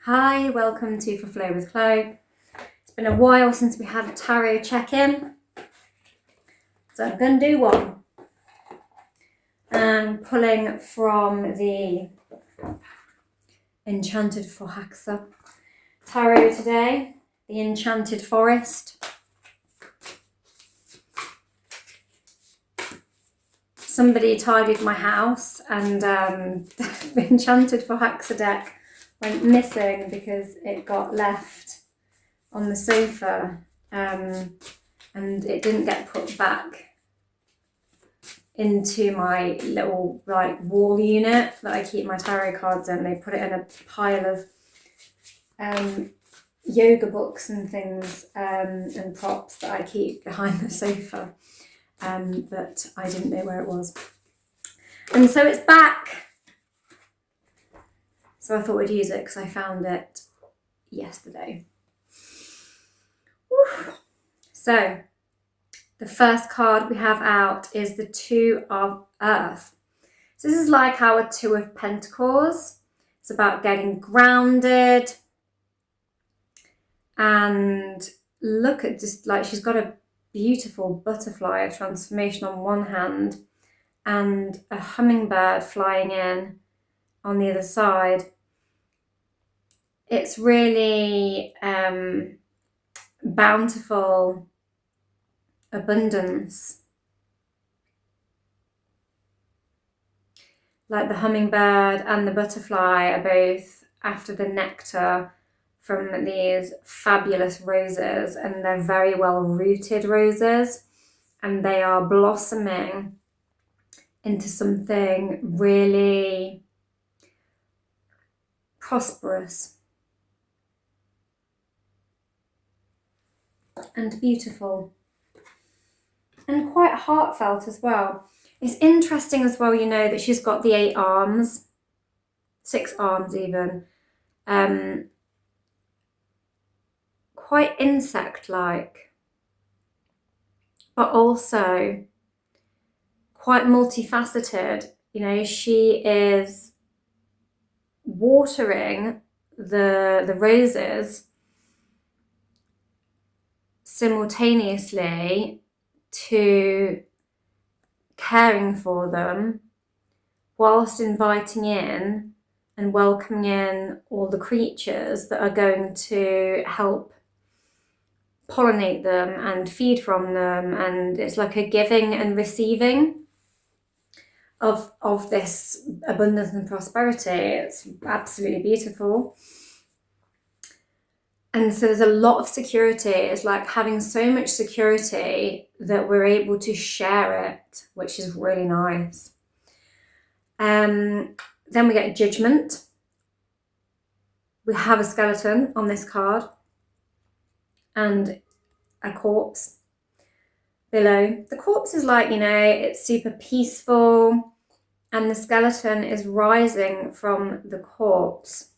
Hi, welcome to For Flow with Chloe. It's been a while since we had a tarot check-in, so I'm going to do one. I'm pulling from the Enchanted Forhaxa tarot today, the Enchanted Forest. Somebody tidied my house and the Enchanted Forhaxa deck went missing because it got left on the sofa and it didn't get put back into my little wall unit that I keep my tarot cards in. They put it in a pile of yoga books and things and props that I keep behind the sofa, but I didn't know where it was. And so it's back. So I thought we'd use it because I found it yesterday. Whew. So the first card we have out is the Two of Earth. So this is like our Two of Pentacles. It's about getting grounded. And look at just like she's got a beautiful butterfly of transformation on one hand and a hummingbird flying in on the other side. It's really bountiful abundance. Like the hummingbird and the butterfly are both after the nectar from these fabulous roses, and they're very well rooted roses, and they are blossoming into something really prosperous and beautiful and quite heartfelt as well. It's interesting as well, you know, that she's got the 8 arms, 6 arms even, quite insect-like, but also quite multifaceted. You know, she is watering the roses simultaneously to caring for them, whilst inviting in and welcoming in all the creatures that are going to help pollinate them and feed from them. And it's like a giving and receiving of this abundance and prosperity. It's absolutely beautiful. And so there's a lot of security. It's like having so much security that we're able to share it, which is really nice. Then we get Judgment. We have a skeleton on this card and a corpse below. The corpse is like, you know, it's super peaceful, and the skeleton is rising from the corpse.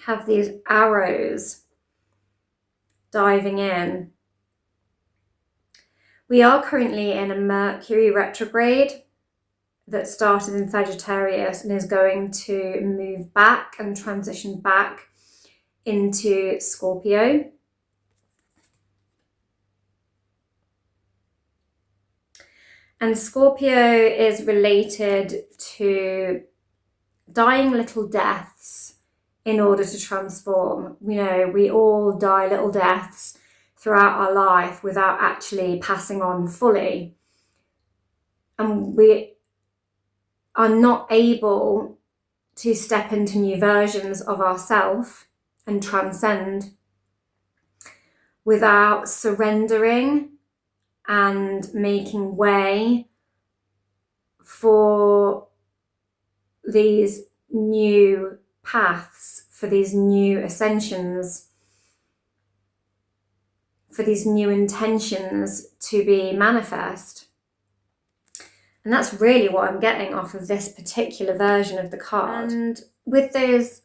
Have these arrows diving in. We are currently in a Mercury retrograde that started in Sagittarius and is going to move back and transition back into Scorpio. And Scorpio is related to dying little deaths in order to transform. You know, we all die little deaths throughout our life without actually passing on fully. And we are not able to step into new versions of ourselves and transcend without surrendering and making way for these new paths, for these new ascensions, for these new intentions to be manifest. And that's really what I'm getting off of this particular version of the card. And with those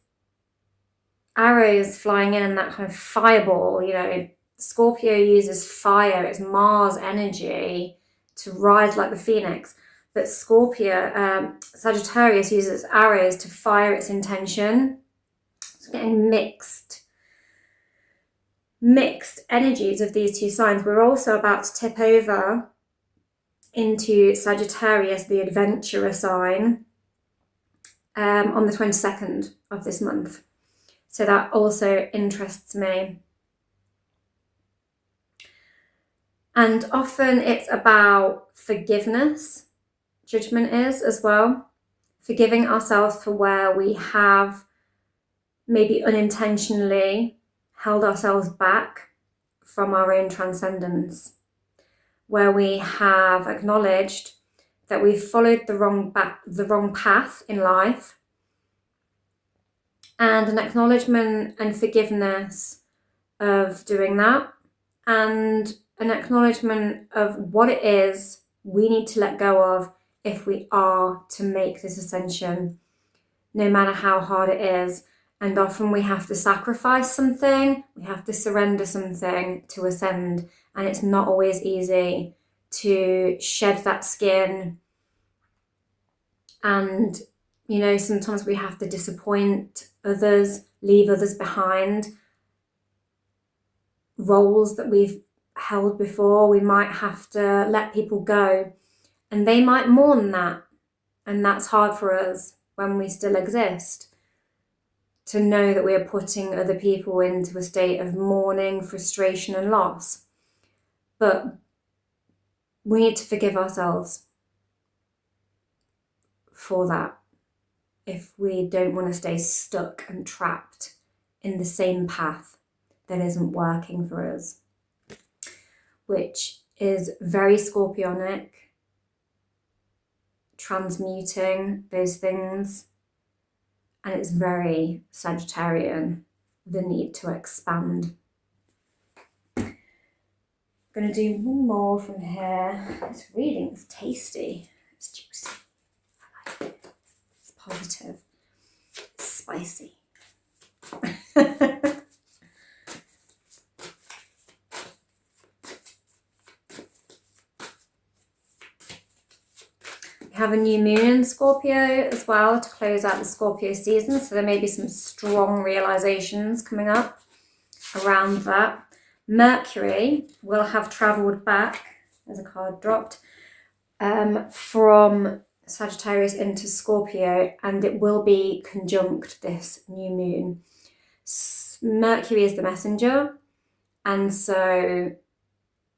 arrows flying in and that kind of fireball, you know, Scorpio uses fire, it's Mars energy to rise like the phoenix. But Sagittarius uses arrows to fire its intention. getting mixed energies of these two signs. We're also about to tip over into Sagittarius, the adventurer sign, on the 22nd of this month. So that also interests me. And often it's about forgiveness, judgment is as well. Forgiving ourselves for where we have maybe unintentionally held ourselves back from our own transcendence, where we have acknowledged that we've followed the wrong path in life, and an acknowledgement and forgiveness of doing that, and an acknowledgement of what it is we need to let go of if we are to make this ascension, no matter how hard it is. And often we have to sacrifice something, we have to surrender something to ascend, and it's not always easy to shed that skin. And, you know, sometimes we have to disappoint others, leave others behind. Roles that we've held before, we might have to let people go, and they might mourn that. And that's hard for us when we still exist, to know that we are putting other people into a state of mourning, frustration, and loss. But we need to forgive ourselves for that if we don't want to stay stuck and trapped in the same path that isn't working for us, which is very Scorpionic, transmuting those things. And it's very Sagittarian, the need to expand. I'm going to do one more from here. This reading is tasty. It's juicy. I like it. It's positive. It's spicy. We have a new moon in Scorpio as well to close out the Scorpio season, so there may be some strong realizations coming up around that. Mercury will have travelled back, as a card dropped, from Sagittarius into Scorpio, and it will be conjunct this new moon. Mercury is the messenger, and so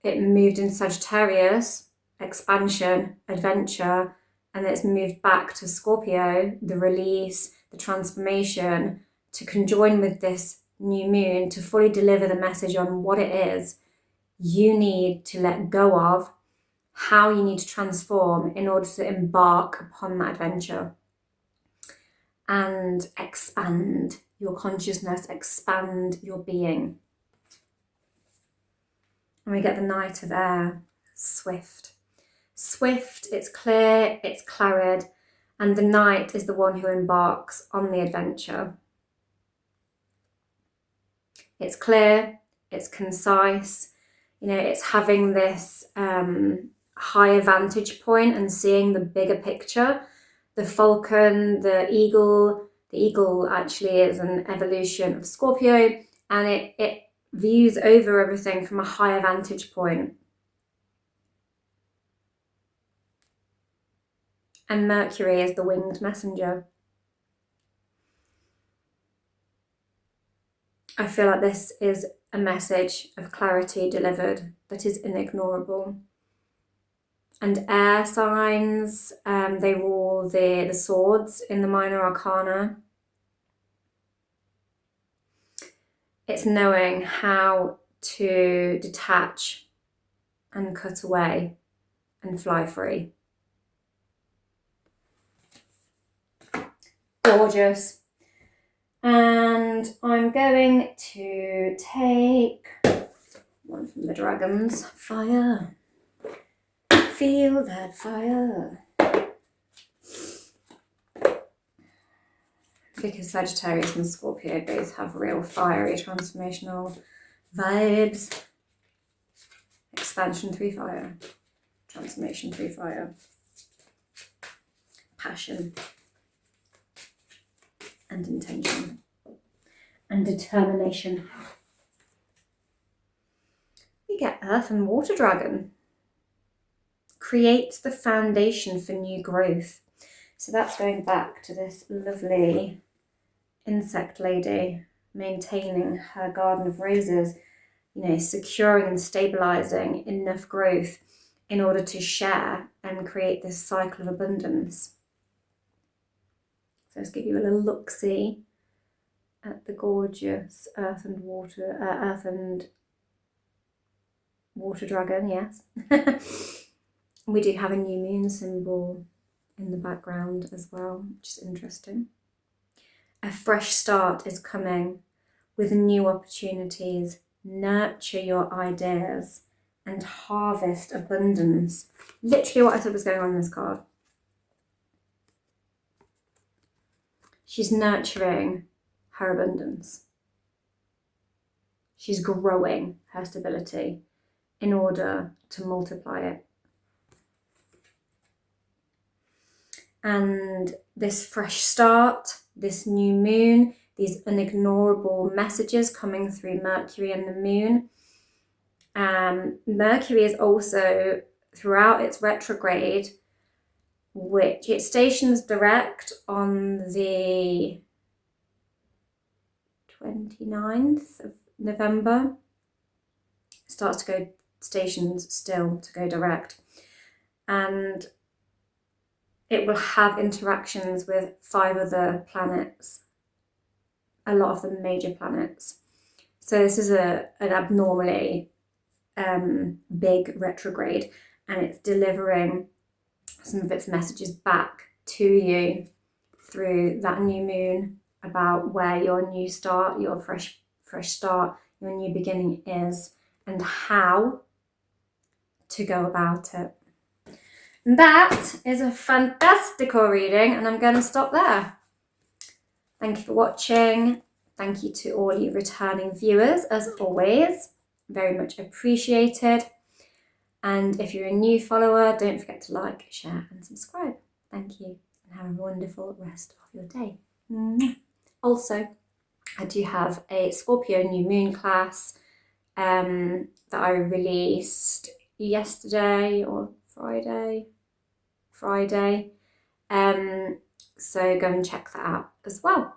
it moved in Sagittarius, expansion, adventure, and it's moved back to Scorpio, the release, the transformation, to conjoin with this new moon to fully deliver the message on what it is you need to let go of, how you need to transform in order to embark upon that adventure and expand your consciousness, expand your being. And we get the Knight of Air, swift. Swift, it's clear, it's clarid, and the Knight is the one who embarks on the adventure. It's clear, it's concise, you know, it's having this higher vantage point and seeing the bigger picture. The falcon, the eagle actually is an evolution of Scorpio, and it views over everything from a higher vantage point. And Mercury is the winged messenger. I feel like this is a message of clarity delivered that is inignorable. And air signs, they rule the swords in the minor arcana. It's knowing how to detach and cut away and fly free. Gorgeous. And I'm going to take one from the dragons. Fire. Feel that fire. Because Sagittarius and Scorpio both have real fiery transformational vibes. Expansion through fire. Transformation through fire. Passion. And intention. and determination. We get Earth and Water Dragon. Creates the foundation for new growth. So that's going back to this lovely insect lady maintaining her garden of roses, securing and stabilizing enough growth in order to share and create this cycle of abundance. So let's give you a little look-see at the gorgeous Earth and Water Dragon, yes. We do have a new moon symbol in the background as well, which is interesting. A fresh start is coming with new opportunities. Nurture your ideas and harvest abundance. Literally what I said was going on in this card. She's nurturing her abundance. She's growing her stability in order to multiply it. And this fresh start, this new moon, these unignorable messages coming through Mercury and the moon. Mercury is also, throughout its retrograde, which it stations direct on the 29th of November. Starts to go stations still to go direct. And it will have interactions with 5 other planets, a lot of them major planets. So this is an abnormally big retrograde, and it's delivering some of its messages back to you through that new moon about where your new start, your fresh start, your new beginning is, and how to go about it. And that is a fantastical reading, and I'm going to stop there. Thank you for watching. Thank you to all you returning viewers, as always. Very much appreciated. And if you're a new follower, don't forget to like, share and subscribe. Thank you, and have a wonderful rest of your day. Also, I do have a Scorpio new moon class that I released yesterday or Friday. So go and check that out as well.